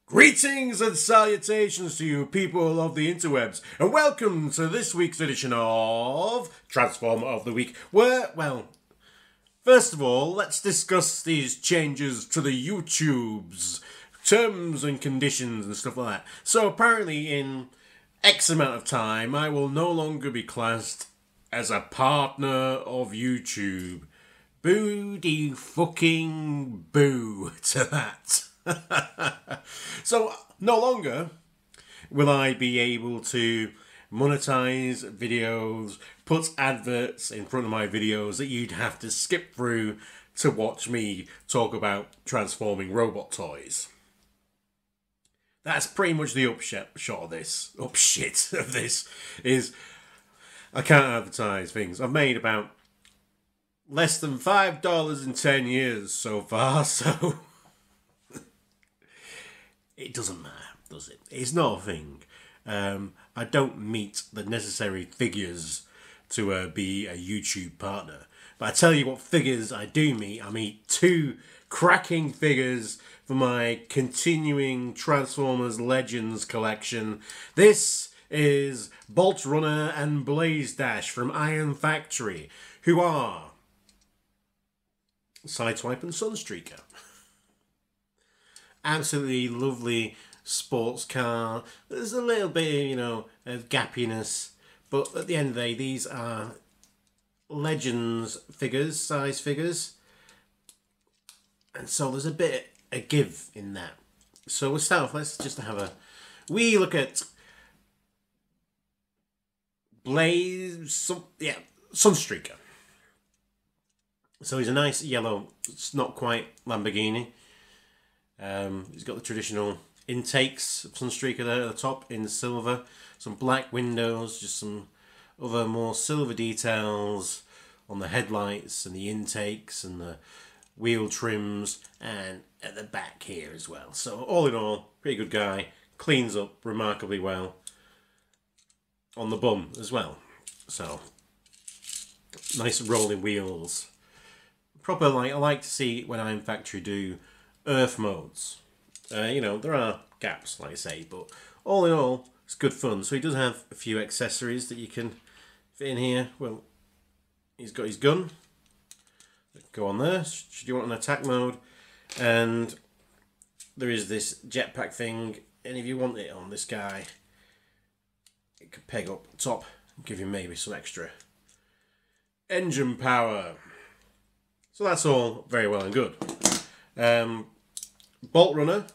Greetings and salutations to you people of the interwebs, and welcome to this week's edition of Transformer of the Week, where, well, first of all, let's discuss these changes to the YouTube's terms and conditions and stuff like that. So apparently in X amount of time, I will no longer be classed as a partner of YouTube. Boo de fucking boo to that. So, no longer will I be able to monetize videos, put adverts in front of my videos that you'd have to skip through to watch me talk about transforming robot toys. That's pretty much the upshot of this. Is I can't advertise things. I've made about less than $5 in 10 years so far, so it doesn't matter, does it? It's not a thing. I don't meet the necessary figures to be a YouTube partner. But I tell you what figures I do meet. I meet two cracking figures for my continuing Transformers Legends collection. This is Boltrunner and Blazedash from Iron Factory, who are Sideswipe and Sunstreaker. Absolutely lovely sports car. There's a little bit, of gappiness, but at the end of the day, these are Legends figures, size figures, and so there's a bit of give in that. So we'll start off. Let's just have a wee look at Sunstreaker. So he's a nice yellow. It's not quite Lamborghini. He's got the traditional intakes of Sunstreaker there at the top in silver. Some black windows, just some other more silver details on the headlights and the intakes and the wheel trims and at the back here as well. So all in all, pretty good guy. Cleans up remarkably well on the bum as well. So nice rolling wheels. Proper, I like to see when Iron Factory do Earth modes. There are gaps, like I say, but all in all, it's good fun. So he does have a few accessories that you can fit in here. Well, he's got his gun. Go on there, should you want an attack mode. And there is this jetpack thing, and if you want it on this guy, it could peg up top and give you maybe some extra engine power. So that's all very well and good. Boltrunner,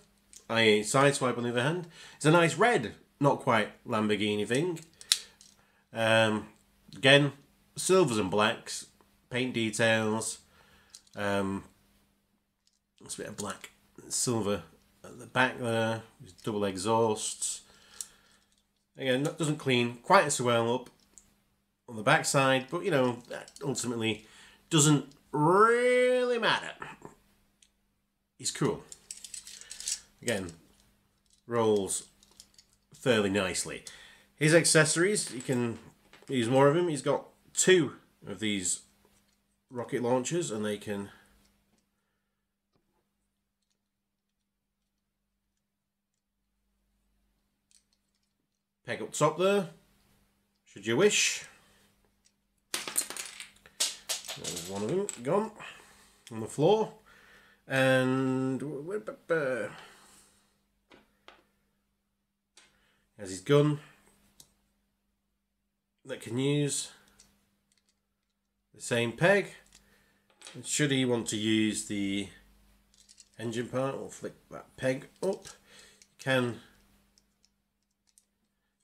i.e. Sideswipe on the other hand, is a nice red, not quite Lamborghini thing. Again, silvers and blacks, paint details. It's a bit of black and silver at the back there. Double exhausts. Again, that doesn't clean quite so well up on the back side, but that ultimately doesn't really matter. He's cool. Again, rolls fairly nicely. His accessories, you can use more of them. He's got two of these rocket launchers, and they can peg up top there, should you wish. There's one of them gone on the floor. And has his gun that can use the same peg. And should he want to use the engine part, or flick that peg up, you can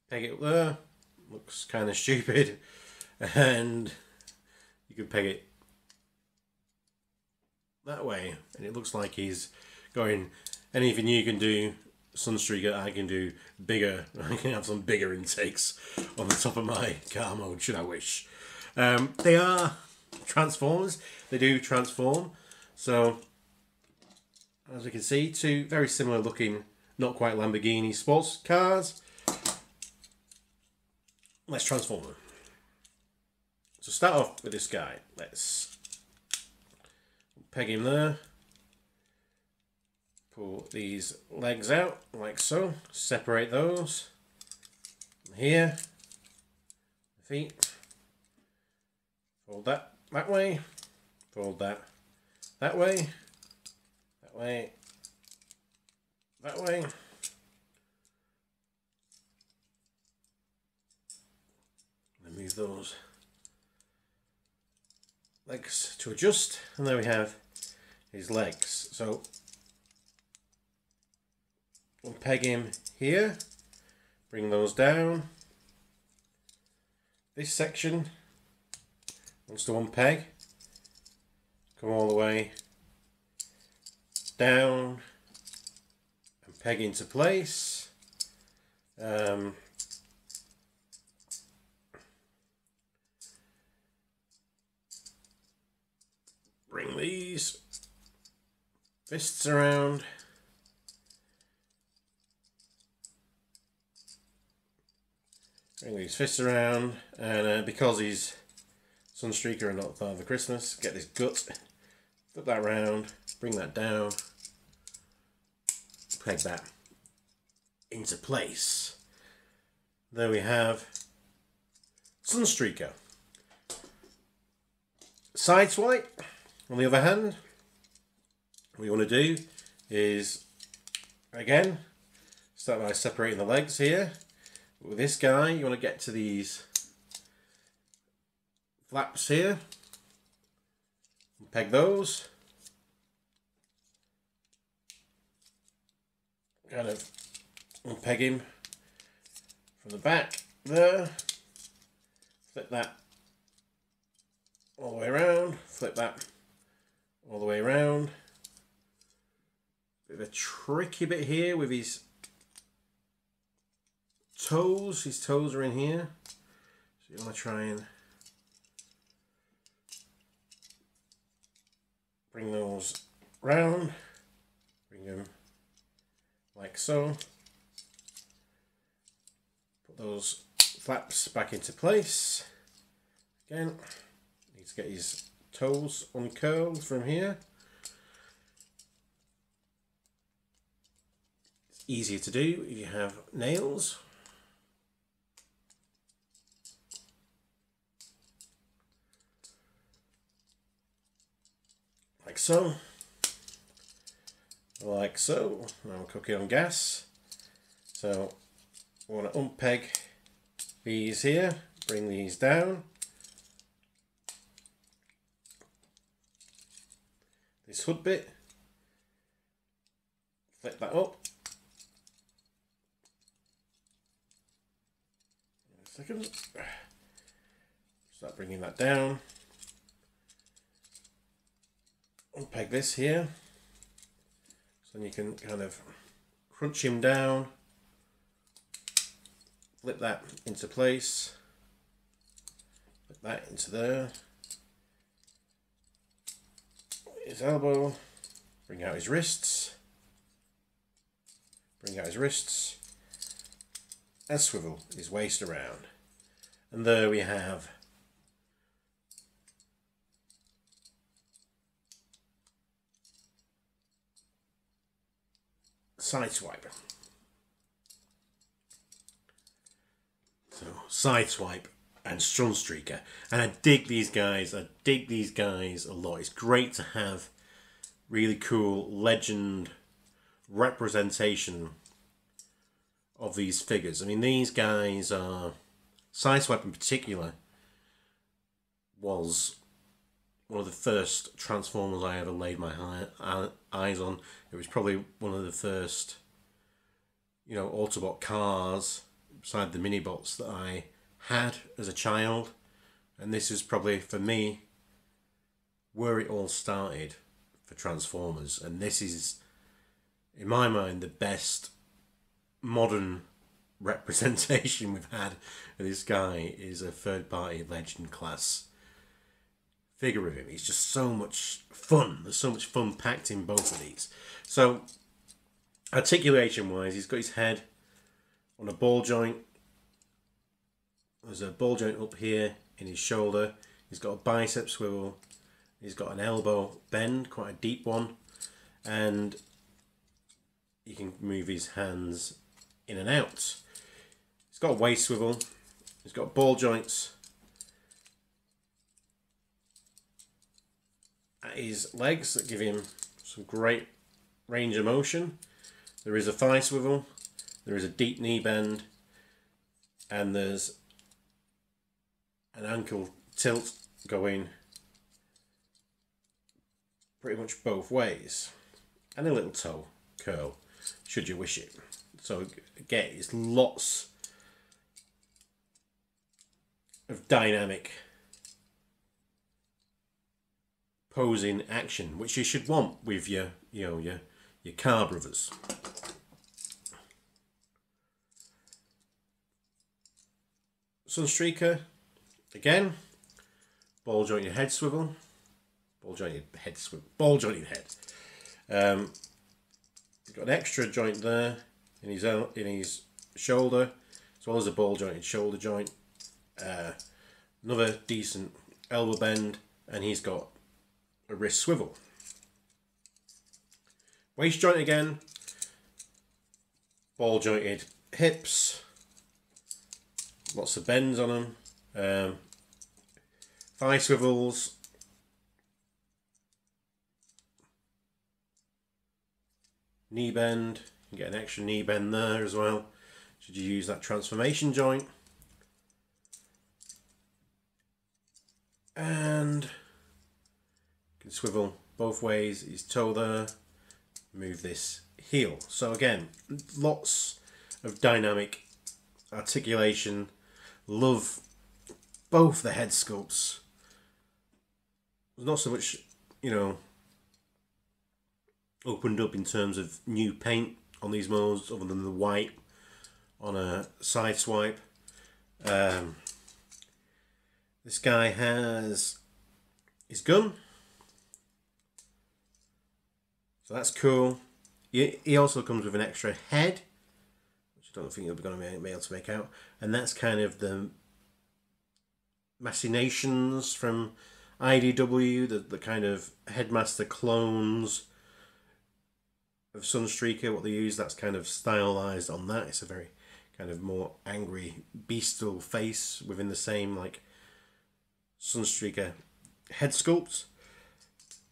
peg it up there. Looks kind of stupid, and you can peg it that way, and it looks like he's going, anything you can do, Sunstreaker, I can do bigger. I can have some bigger intakes on the top of my car mode, should I wish. They are Transformers. They do transform. So, as we can see, two very similar looking, not quite Lamborghini sports cars. Let's transform them. So start off with this guy. Let's peg him there. pull these legs out like so, separate those. Here, feet, fold that way, fold that way, that way, that way. And move those legs to adjust, and there we have his legs. So we'll peg him here, bring those down. This section wants to unpeg, come all the way down and peg into place. Bring these fists around. Bring these fists around, and because he's Sunstreaker and not Father Christmas, get this gut, flip that round, bring that down, peg that into place. There we have Sunstreaker. Sideswipe, on the other hand, what you want to do is, again, start by separating the legs here. With this guy, you want to get to these flaps here, and peg those, kind of unpeg him from the back there, flip that all the way around, flip that all the way around. Bit of a tricky bit here with his toes. His toes are in here, so you want to try and bring those round, bring them like so, put those flaps back into place. Again, need to get his toes uncurled from here. It's easier to do if you have nails. Like so, like so. Now I'm cooking on gas, so I want to unpeg these here, bring these down. This hood bit, flip that up. A second. Start bringing that down. Unpeg this here, so then you can kind of crunch him down, flip that into place, flip that into there, his elbow, bring out his wrists, and swivel his waist around. And there we have Sideswipe. So Sideswipe and Sunstreaker, and I dig these guys. I dig these guys a lot. It's great to have really cool legend representation of these figures. I mean, these guys are, Sideswipe in particular was one of the first Transformers I ever laid my eyes on. It was probably one of the first, you know, Autobot cars, beside the Minibots, that I had as a child. And this is probably, for me, where it all started for Transformers. And this is, in my mind, the best modern representation we've had of this guy. Is a third-party Legend class figure of him. He's just so much fun. There's so much fun packed in both of these. So, articulation wise, he's got his head on a ball joint. There's a ball joint up here in his shoulder. He's got a bicep swivel. He's got an elbow bend, quite a deep one. And you can move his hands in and out. He's got a waist swivel. He's got ball joints at his legs that give him some great range of motion. There is a thigh swivel. There is a deep knee bend. And there's an ankle tilt going pretty much both ways, and a little toe curl should you wish it. So again, it's lots of dynamic posing action, which you should want with your your car brothers. Sunstreaker, again, ball jointed head swivel, ball jointed head. He's got an extra joint there in his shoulder, as well as a ball jointed shoulder joint. Another decent elbow bend, and he's got a wrist swivel. Waist joint again, ball jointed hips. Lots of bends on them. Thigh swivels. Knee bend. You can get an extra knee bend there as well, should you use that transformation joint. And you can swivel both ways. His toe there. Move this heel. So again, lots of dynamic articulation. Love both the head sculpts. There's not so much, opened up in terms of new paint on these molds, other than the white on a Sideswipe. This guy has his gun, so that's cool. He also comes with an extra head, which I don't think you're going to be able to make out, and that's kind of the machinations from IDW, the kind of headmaster clones of Sunstreaker. What they use, that's kind of stylized on that. It's a very kind of more angry, bestial face within the same like Sunstreaker head sculpt.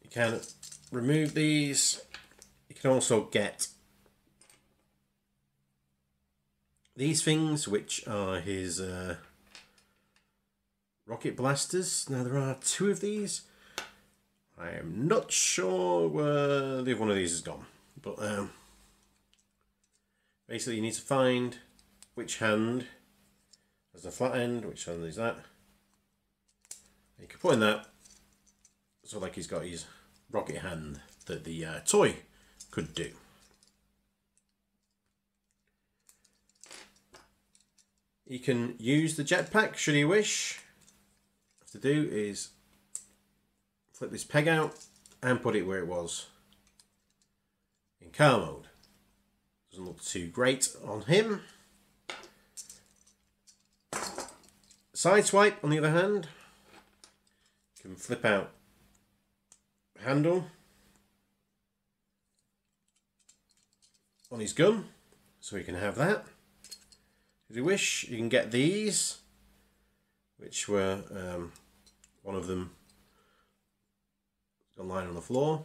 You can remove these. You can also get these things, which are his rocket blasters. Now there are two of these. I am not sure where the other one of these is gone, but basically you need to find which hand has the flat end, which hand is that. You can put in that, so like he's got his rocket hand that the toy could do. You can use the jetpack should you wish. What you have to do is flip this peg out and put it where it was in car mode. Doesn't look too great on him. Sideswipe, on the other hand, you can flip out handle on his gun, so you can have that. If you wish, you can get these, which were one of them lying on the floor.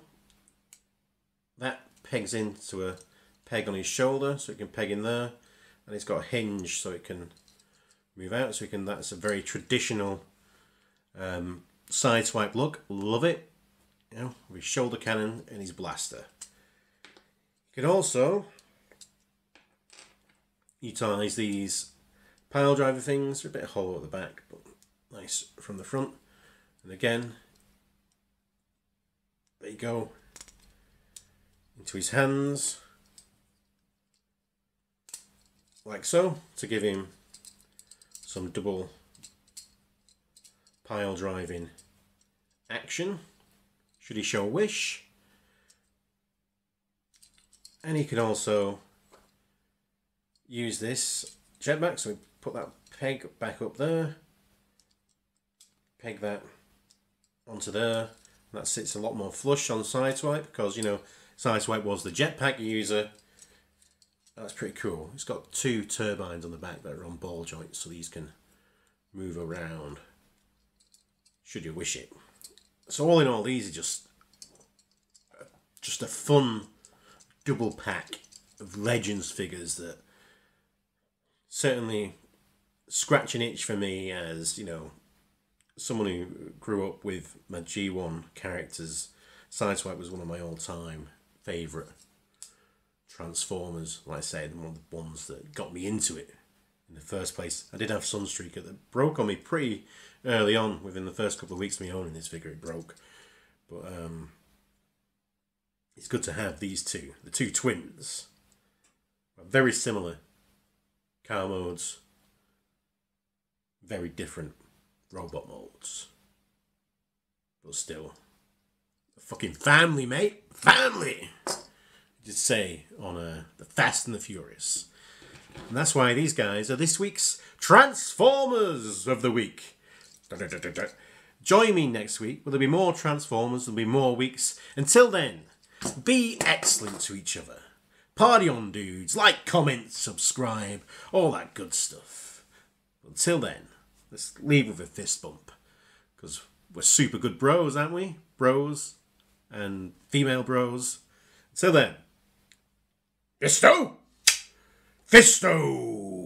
That pegs into a peg on his shoulder, so it can peg in there, and it's got a hinge so it can move out. So you can. That's a very traditional Sideswipe look. Love it. With his shoulder cannon and his blaster. You can also utilize these pile driver things. They're a bit hollow at the back, but nice from the front. And again, there you go, into his hands, like so, to give him some double pile driving action, should he so wish. And he can also use this jetpack, so we put that peg back up there, peg that onto there, and that sits a lot more flush on Sideswipe, because Sideswipe was the jetpack user That's pretty cool. It's got 2 turbines on the back that are on ball joints, so these can move around should you wish it. So all in all, these are just a fun double pack of Legends figures that certainly scratch an itch for me as, you know, someone who grew up with my G1 characters. Sideswipe was one of my all-time favourite Transformers. Like I said, one of the ones that got me into it in the first place. I did have Sunstreaker that broke on me pretty early on. Within the first couple of weeks of me owning this figure, it broke. But it's good to have these two, the two twins. Very similar car modes, very different robot modes, but still a fucking family, mate. Family, just say on the Fast and the Furious. And that's why these guys are this week's Transformers of the Week. Join me next week. Will there be more Transformers? There'll be more weeks. Until then, be excellent to each other. Party on, dudes. Like, comment, subscribe, all that good stuff. Until then, let's leave with a fist bump. Because we're super good bros, aren't we? Bros and female bros. Until then, Fisto! Fisto!